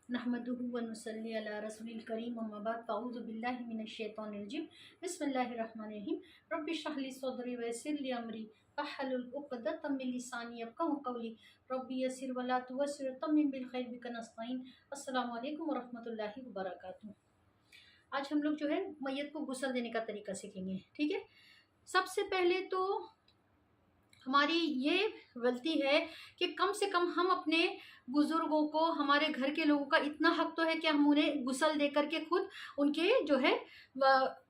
नहमदुहु व नुसल्ली अला रसूलिल करीम अम्मा बाद फ़अऊज़ु बिल्लाहि मिनश शैतानिर रजीम बिस्मिल्लाहिर रहमानिर रहीम रब्बि इश्रह ली सदरी व यस्सिर ली अमरी वहलुल उक़दतम मिन लिसानी यफ़क़हू क़ौली रब्बि यस्सिर व ला तुअस्सिर तम्मिम बिल खैर बिका नस्तईन। अस्सलामु अलैकुम व रहमतुल्लाहि व बरकातुहू। आज हम लोग जो है मैयत को गुस्ल देने का तरीका सीखेंगे। ठीक है, सबसे पहले तो हमारी ये गलती है कि कम से कम हम अपने बुज़ुर्गों को, हमारे घर के लोगों का इतना हक तो है कि हम उन्हें गुस्ल दे करके खुद उनके जो है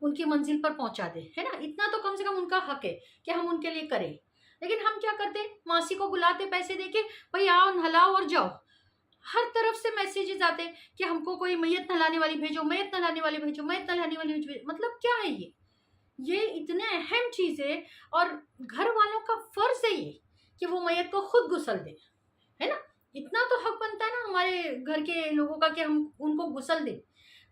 उनकी मंजिल पर पहुंचा दें, है ना। इतना तो कम से कम उनका हक है कि हम उनके लिए करें। लेकिन हम क्या करते, मासी को बुलाते पैसे देके, भाई आओ नहलाओ और जाओ। हर तरफ से मैसेजेस आते कि हमको कोई मैयत नहलाने वाली भेजो, मैयत नहलाने वाली भेजो, मैयत नहलाने वाली भेजो। मतलब क्या है ये इतने अहम चीज़ है और घर वालों का फ़र्ज़ है ये कि वो मैयत को खुद गुस्ल दे, है ना। इतना तो हक बनता है ना हमारे घर के लोगों का कि हम उनको गुस्ल दें।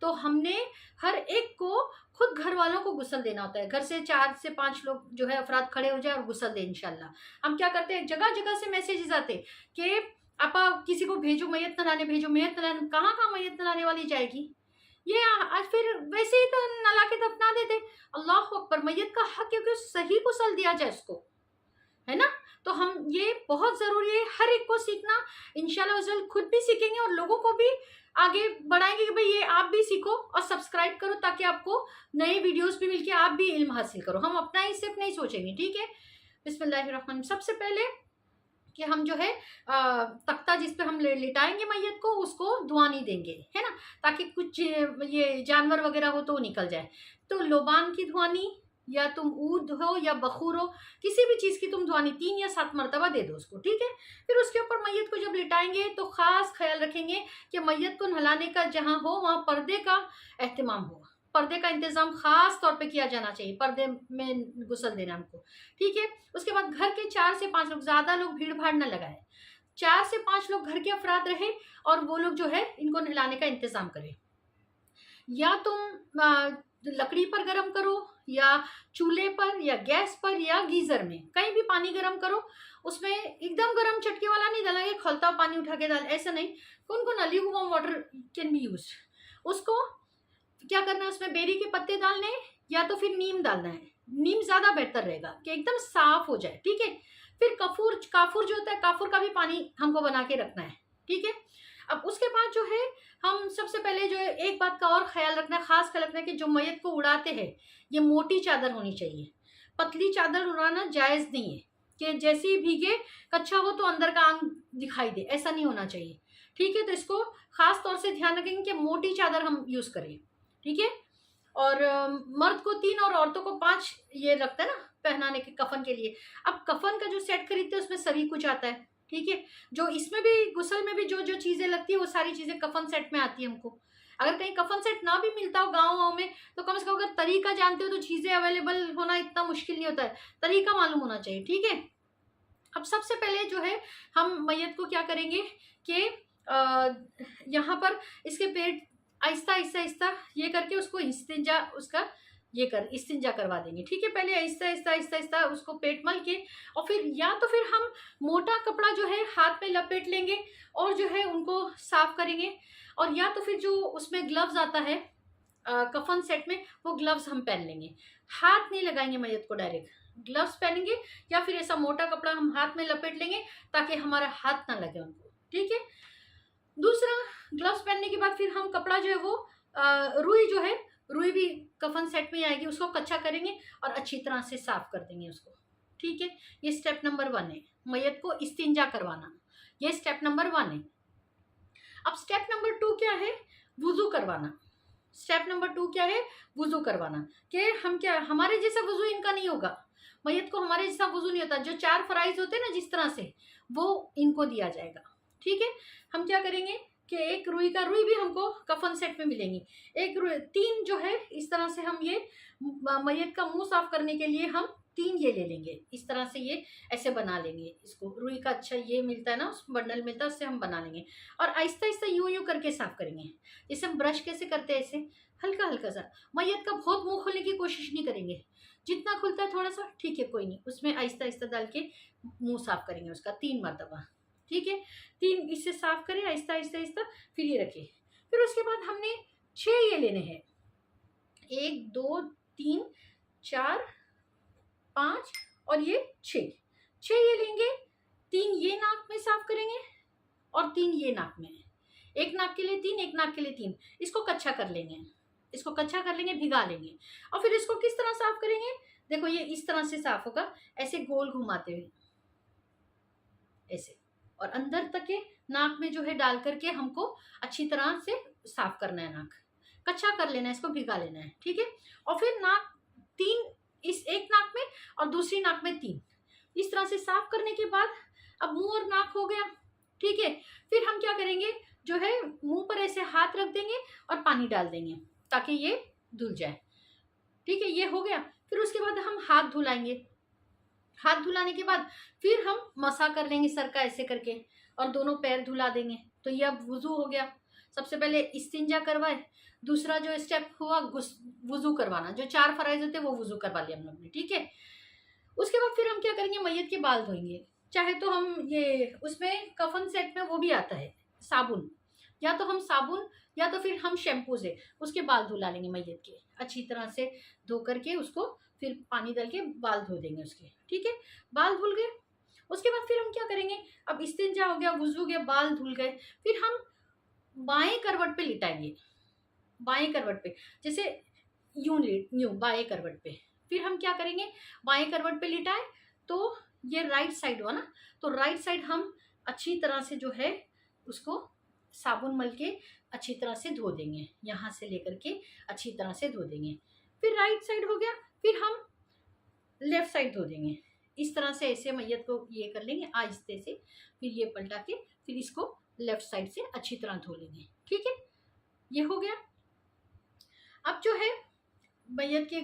तो हमने हर एक को खुद घर वालों को गुस्ल देना होता है। घर से 4 से 5 लोग जो है अफराद खड़े हो जाए और गुस्ल दें इंशाल्लाह। हम क्या करते हैं, जगह जगह से मैसेजेस आते कि आपा किसी को भेजो, मैयत नहलाने भेजो, मैयत नहलाने। कहाँ मैयत नहलाने वाली जाएगी, ये आज फिर वैसे ही तो नला के दफना देते। अल्लाह अकबर, मैयत का हक है कि सही गुस्ल दिया जाए उसको, है ना। तो हम ये बहुत ज़रूरी है हर एक को सीखना। इंशाल्लाह उस खुद भी सीखेंगे और लोगों को भी आगे बढ़ाएंगे कि भाई ये आप भी सीखो और सब्सक्राइब करो ताकि आपको नए वीडियोस भी मिलके आप भी इल्म हासिल करो। हम अपना ही सिर्फ नहीं सोचेंगे, ठीक है। बिस्मिल्लाहिर्रहमानिर्रहीम। सबसे पहले कि हम जो है तख्ता जिस पे हम लिटाएंगे मैयत को, उसको धुआं नहीं देंगे, है ना, ताकि कुछ ये जानवर वगैरह हो तो वो निकल जाए। तो लोबान की धुआनी, या तुम ऊद हो या बखूर हो, किसी भी चीज़ की तुम धुआनी 3 या 7 मरतबा दे दो उसको, ठीक है। फिर उसके ऊपर मैयत को जब लिटाएंगे तो ख़ास ख्याल रखेंगे कि मैयत को नहलाने का जहाँ हो वहाँ पर्दे का एहतमाम हो। पर्दे का इंतज़ाम ख़ास तौर पे किया जाना चाहिए, पर्दे में गुस्ल देना हमको, ठीक है। उसके बाद घर के 4 से 5 लोग, ज़्यादा लोग भीड़ भाड़ ना लगाए। 4 से 5 लोग घर के अफराद रहे और वो लोग जो है इनको नहलाने का इंतज़ाम करें। या तुम लकड़ी पर गरम करो या चूल्हे पर या गैस पर या गीज़र में, कहीं भी पानी गरम करो। उसमें एकदम गरम चटके वाला नहीं डालेंगे, खौलता पानी उठा के डाल, ऐसा नहीं। कौन ना lukewarm water can be use. उसको क्या करना है, उसमें बेरी के पत्ते डालने हैं या तो फिर नीम डालना है। नीम ज़्यादा बेहतर रहेगा कि एकदम साफ हो जाए, ठीक है। फिर काफूर जो होता है, काफूर का भी पानी हमको बना के रखना है, ठीक है। अब उसके बाद जो है हम सबसे पहले जो है एक बात का और ख्याल रखना है, खास ख्याल रखना है कि जो मैयत को उड़ाते हैं ये मोटी चादर होनी चाहिए। पतली चादर उड़ाना जायज़ नहीं है कि जैसे ही भीगे कच्चा हो तो अंदर का अंग दिखाई दे, ऐसा नहीं होना चाहिए, ठीक है। तो इसको खास तौर से ध्यान रखेंगे कि मोटी चादर हम यूज़ करें, ठीक है। और मर्द को 3 और औरतों को 5 ये रखता है ना पहनाने के कफन के लिए। अब कफन का जो सेट खरीदते हैं उसमें सभी कुछ आता है, ठीक है। जो इसमें भी गुस्ल में भी जो जो चीज़ें लगती है वो सारी चीज़ें कफन सेट में आती है हमको। अगर कहीं कफन सेट ना भी मिलता हो गाँव में तो कम से कम अगर तरीका जानते हो तो चीज़ें अवेलेबल होना इतना मुश्किल नहीं होता है, तरीका मालूम होना चाहिए, ठीक है। अब सबसे पहले जो है हम मैयत को क्या करेंगे कि यहाँ पर इसके पेट आहिस्ता आहिस्ता आहिस्ता ये करके उसको इस्तिंजा उसका ये कर इस्तिंजा करवा देंगे, ठीक है। पहले आहिस्ता आहिस्ता आहिस्ता आहिस्ता उसको पेट मल के और फिर या तो फिर हम मोटा कपड़ा जो है हाथ में लपेट लेंगे और जो है उनको साफ करेंगे। और या तो फिर जो उसमें ग्लव्स आता है कफन सेट में, वो ग्लव्स हम पहन लेंगे। हाथ नहीं लगाएंगे मैयत को, डायरेक्ट ग्लव्स पहनेंगे या फिर ऐसा मोटा कपड़ा हम हाथ में लपेट लेंगे ताकि हमारा हाथ ना लगे उनको, ठीक है। दूसरा, ग्लव्स पहनने के बाद फिर हम कपड़ा जो है वो रुई जो है, रुई भी कफन सेट में आएगी, उसको कच्चा करेंगे और अच्छी तरह से साफ कर देंगे उसको, ठीक है। ये स्टेप नंबर 1 है, मैयत को इस्तिंजा करवाना। ये स्टेप नंबर 1 है। अब स्टेप नंबर 2 क्या है, वुजू करवाना। स्टेप नंबर 2 क्या है, वुजू करवाना। कि हम क्या, हमारे जैसा वुजू इनका नहीं होगा, मैयत को हमारे जैसा वुजू नहीं होता। जो 4 फराइज होते हैं ना जिस तरह से, वो इनको दिया जाएगा, ठीक है। हम क्या करेंगे कि एक रुई भी हमको कफन सेट में मिलेंगी। एक रुई 3 जो है इस तरह से हम ये मैयत का मुंह साफ करने के लिए हम 3 ये ले लेंगे, इस तरह से ये ऐसे बना लेंगे। इसको रुई का अच्छा ये मिलता है ना, उस बंडल मिलता है, उससे हम बना लेंगे और आहिस्ता आहिस्ता यूं यूं करके साफ करेंगे। जैसे हम ब्रश कैसे करते हैं, ऐसे हल्का हल्का सा। मैयत का बहुत मुंह खोलने की कोशिश नहीं करेंगे, जितना खुलता है थोड़ा सा, ठीक है, कोई नहीं, उसमें आहिस्ता आहिस्ता डाल के मुंह साफ करेंगे उसका 3 मरतबा, ठीक है, 3 इससे साफ करें आहिस्ता आहिस्ता आहिस्ता, फिर ये रखें। फिर उसके बाद हमने 6 ये लेने हैं, 1 2 3 4 5 और ये 6 ये लेंगे। 3 ये नाक में साफ करेंगे और 3 ये नाक में, एक नाक के लिए 3, एक नाक के लिए 3। इसको कच्चा कर लेंगे, इसको कच्चा कर लेंगे, भिगा लेंगे। और फिर इसको किस तरह साफ करेंगे, देखो ये इस तरह से साफ होगा, ऐसे गोल घुमाते हुए ऐसे, और अंदर तक के नाक में जो है डाल करके हमको अच्छी तरह से साफ करना है, नाक कच्चा कर लेना है, इसको भिगा लेना है, ठीक है। और फिर नाक 3 इस एक नाक में और दूसरी नाक में 3, इस तरह से साफ करने के बाद अब मुंह और नाक हो गया, ठीक है। फिर हम क्या करेंगे, जो है मुंह पर ऐसे हाथ रख देंगे और पानी डाल देंगे ताकि ये धुल जाए, ठीक है, ये हो गया। फिर उसके बाद हम हाथ धुलाएंगे, हाथ धुलाने के बाद फिर हम मसा कर लेंगे सर का ऐसे करके, और दोनों पैर धुला देंगे। तो ये अब वुजू हो गया। सबसे पहले इस्तिंजा करवाए, दूसरा जो स्टेप हुआ वुजू करवाना, जो 4 फराइज होते हैं वो वुजू करवा लिया हम लोग ने, ठीक है। उसके बाद फिर हम क्या करेंगे, मैयत के बाल धोएंगे। चाहे तो हम ये उसमें कफन सेट में वो भी आता है साबुन, या तो हम साबुन या तो फिर हम शैम्पू से उसके बाल धुला लेंगे मैयत के, अच्छी तरह से धो करके उसको फिर पानी डाल के बाल धो देंगे उसके, ठीक है। बाल धुल गए, उसके बाद फिर हम क्या करेंगे, अब इस्तिंजा हो गया, वुजू हो गया, बाल धुल गए, फिर हम बाएं करवट पे लिटाएंगे, बाएं करवट पे, जैसे यूं बाएं करवट पे। फिर हम क्या करेंगे, बाएं करवट पे लिटाए तो ये राइट साइड हुआ ना, तो राइट साइड हम अच्छी तरह से जो है उसको साबुन मल के अच्छी तरह से धो देंगे, यहाँ से लेकर के अच्छी तरह से धो देंगे। फिर राइट साइड हो गया, फिर हम लेफ्ट साइड धो देंगे, इस तरह से ऐसे मैयत को ये कर लेंगे आहिस्ते से, फिर ये पलटा के फिर इसको लेफ्ट साइड से अच्छी तरह धो लेंगे, ठीक है, ये हो गया। अब जो है मैयत के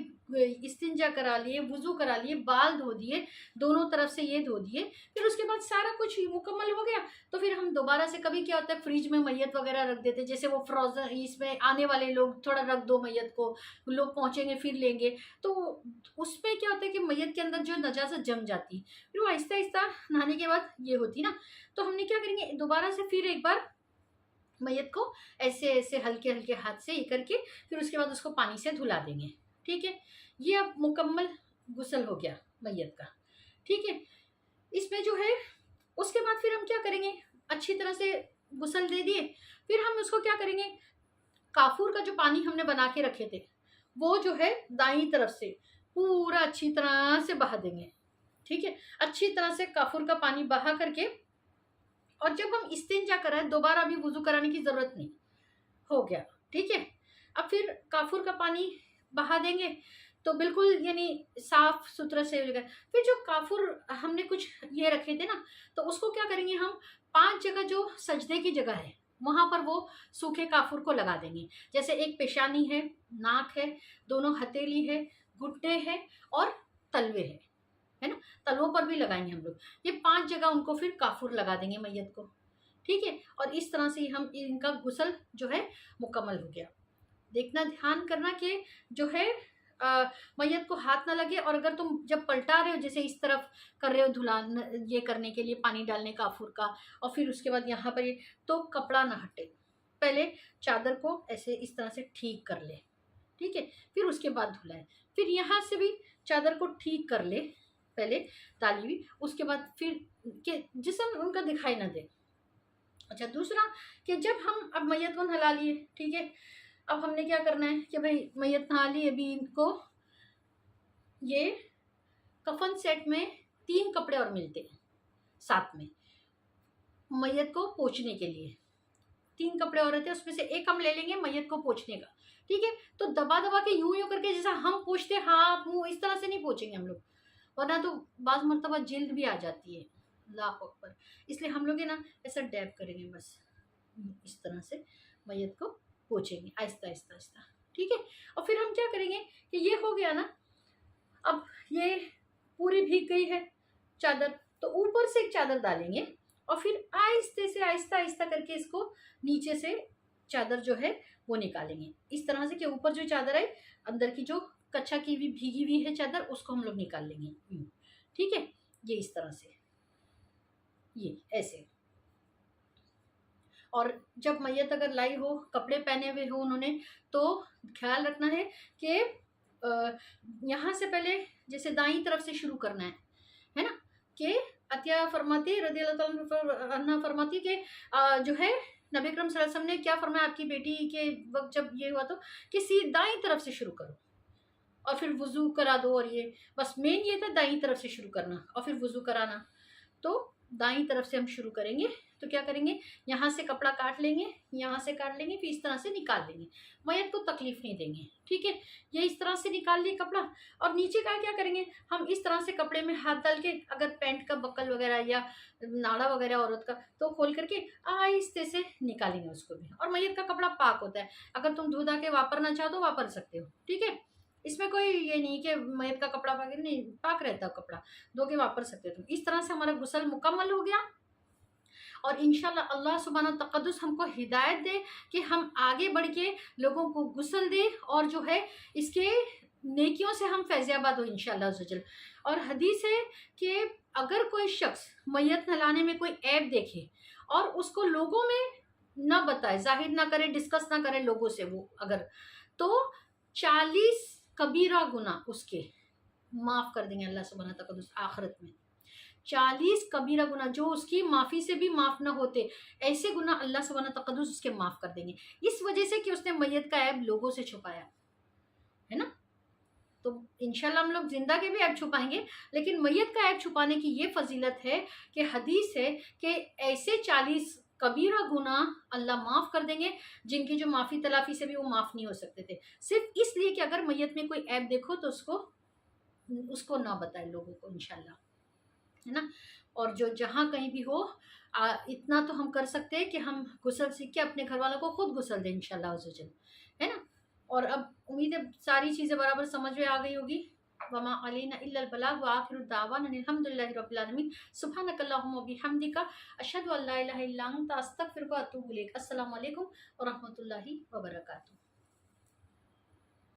इस्तिंजा करा लिए, वुजू करा लिए, बाल धो दिए, दोनों तरफ से ये धो दिए, फिर उसके बाद सारा कुछ मुकम्मल हो गया। तो फिर हम दोबारा से, कभी क्या होता है फ्रिज में मैयत वगैरह रख देते, जैसे वो फ्रोजन, इसमें आने वाले लोग थोड़ा रख दो मैयत को, लोग पहुंचेंगे फिर लेंगे, तो उसमें क्या होता है कि मैयत के अंदर जो नजाकत जम जाती, फिर वो आहिस्ता आहिस्ता नहाने के बाद ये होती ना। तो हमने क्या करेंगे, दोबारा से फिर एक बार मैयत को ऐसे ऐसे हल्के हल्के हाथ से ये करके फिर उसके बाद उसको पानी से धुला देंगे, ठीक है। ये अब मुकम्मल गुस्ल हो गया मैयत का, ठीक है। इसमें जो है उसके बाद फिर हम क्या करेंगे, अच्छी तरह से गुस्ल दे दिए, फिर हम उसको क्या करेंगे, काफूर का जो पानी हमने बना के रखे थे वो जो है दाईं तरफ से पूरा अच्छी तरह से बहा देंगे, ठीक है। अच्छी तरह से काफूर का पानी बहा करके, और जब हम इस्तिंजा कराएं दोबारा भी वुजू कराने की जरूरत नहीं, हो गया, ठीक है। अब फिर काफूर का पानी बहा देंगे तो बिल्कुल यानी साफ सुथरा से हो जाएगा। फिर जो काफूर हमने कुछ ये रखे थे ना, तो उसको क्या करेंगे, हम 5 जगह जो सजदे की जगह है वहां पर वो सूखे काफूर को लगा देंगे। जैसे एक पेशानी है, नाक है, दोनों हथेली है, घुटने है और तलवे है ना, तलवों पर भी लगाएंगे हम लोग। ये 5 जगह उनको फिर काफूर लगा देंगे मैयत को, ठीक है। और इस तरह से हम इनका गुस्ल जो है मुकम्मल हो गया। देखना, ध्यान करना कि जो है मैयत को हाथ ना लगे, और अगर तुम जब पलटा रहे हो, जैसे इस तरफ कर रहे हो धुलान ये करने के लिए पानी डालने काफूर का, और फिर उसके बाद यहाँ पर ये, तो कपड़ा ना हटे, पहले चादर को ऐसे इस तरह से ठीक कर ले, ठीक है, फिर उसके बाद धुलाए। फिर यहाँ से भी चादर को ठीक कर ले पहले डाली हुई, उसके बाद फिर के जिस्म उनका दिखाई ना दे। अच्छा, दूसरा कि जब हम अब मैयत को नहला लिए, ठीक है, अब हमने क्या करना है कि भाई मैयत नहा ली, अभी इनको ये कफन सेट में 3 कपड़े और मिलते हैं साथ में मैयत को पोंछने के लिए। 3 कपड़े और रहते हैं, उसमें से एक हम ले लेंगे मैयत को पोंछने का, ठीक है। तो दबा दबा के यूं करके, जैसा हम पोंछते हाथ मुंह, इस तरह से नहीं पोंछेंगे हम लोग, वरना तो बाज़ मरतबा जिल्द भी आ जाती है, अल्लाह अकबर। इसलिए हम लोग ना ऐसा डैब करेंगे, बस इस तरह से मैयत को पोंछेंगे आहिस्ता आहिस्ता आहिस्ता, ठीक है। और फिर हम क्या करेंगे कि ये हो गया ना, अब ये पूरी भीग गई है चादर, तो ऊपर से एक चादर डालेंगे और फिर आहिस्ते से आहिस्ता आहिस्ता करके इसको नीचे से चादर जो है वो निकालेंगे, इस तरह से कि ऊपर जो चादर है, अंदर की जो कच्चा की भी भीगी हुई है चादर, उसको हम लोग निकाल लेंगे, ठीक है। ये इस तरह से, ये ऐसे, और जब मैयत अगर लाई हो, कपड़े पहने हुए हो उन्होंने, तो ख्याल रखना है कि यहाँ से पहले जैसे दाईं तरफ से शुरू करना है ना। कि अतिया फरमाती रज़ी अल्लाह अन्हा फरमाती कि जो है नबी अकरम सल्लल्लाहु अलैहि वसल्लम ने क्या फरमाया आपकी बेटी के वक्त जब ये हुआ, तो किसी दाईं तरफ से शुरू करो और फिर वुजू करा दो, और ये बस मेन ये था दाईं तरफ से शुरू करना और फिर वुजू कराना। तो दाईं तरफ से हम शुरू करेंगे, तो क्या करेंगे, यहाँ से कपड़ा काट लेंगे, यहाँ से काट लेंगे, फिर इस तरह से निकाल लेंगे, मैयत को तकलीफ नहीं देंगे, ठीक है। ये इस तरह से निकाल लिए कपड़ा, और नीचे का क्या करेंगे, हम इस तरह से कपड़े में हाथ डाल के, अगर पैंट का बक्कल वगैरह या नाड़ा वगैरह औरत का, तो खोल करके आहिस्ते से निकालेंगे उसको भी। और मैयत का कपड़ा पाक होता है, अगर तुम धो धा के वापरना चाहो तो वापर सकते हो, ठीक है। इसमें कोई ये नहीं कि मैयत का कपड़ा पाक नहीं, पाक रहता है कपड़ा, धो के वापर सकते हो तुम। इस तरह से हमारा गुस्ल मुकम्मल हो गया, और इंशाल्लाह अल्लाह सुब्हाना तक़द्दुस हमको हिदायत दे कि हम आगे बढ़ के लोगों को गुस्ल दे, और जो है इसके नेकियों से हम फैज़याबाद हो इंशाल्लाह अज़्ज़वजल। और हदीस है कि अगर कोई शख्स मैयत नहलाने में कोई ऐब देखे और उसको लोगों में न बताए, जाहिर ना करे, डिस्कस ना करे लोगों से, वो अगर, तो 40 कबीरा गुना उसके माफ़ कर देंगे अल्लाह सुब्हाना तक़द्दुस आखिरत में। 40 कबीरा गुना जो उसकी माफ़ी से भी माफ़ ना होते, ऐसे गुना अल्लाह सुब्हाना तक़द्दुस उसके माफ़ कर देंगे, इस वजह से कि उसने मैयत का ऐब लोगों से छुपाया है ना। तो इंशाल्लाह हम लोग जिंदा के भी ऐब छुपाएंगे, लेकिन मैयत का ऐब छुपाने की ये फजीलत है कि हदीस है कि ऐसे 40 कबीरा गुना अल्लाह माफ़ कर देंगे जिनकी जो माफ़ी तलाफ़ी से भी वो माफ़ नहीं हो सकते थे, सिर्फ इसलिए कि अगर मैयत में कोई ऐब देखो तो उसको ना बताए लोगों को इंशाल्लाह, है ना। और जो जहाँ कहीं भी हो, इतना तो हम कर सकते हैं कि हम गुस्ल सीख के अपने घर वालों को खुद गुस्ल दें इंशाल्लाह अज़्ज़वजल, है ना। और अब उम्मीद है सारी चीज़ें बराबर समझ में आ गई होगी। वमा अलैना इल्लल बलाग व आखिरु दावाना अल्हम्दुलिल्लाहि रब्बिल आलमीन। सुब्हानकल्लाहुम्मा व बिहम्दिका अशहदु अल्ला इलाहा इल्ला अंता अस्तगफिरुका व अतूबु इलैक। अस्सलामु अलैकुम व रहमतुल्लाहि व बरकातुहू।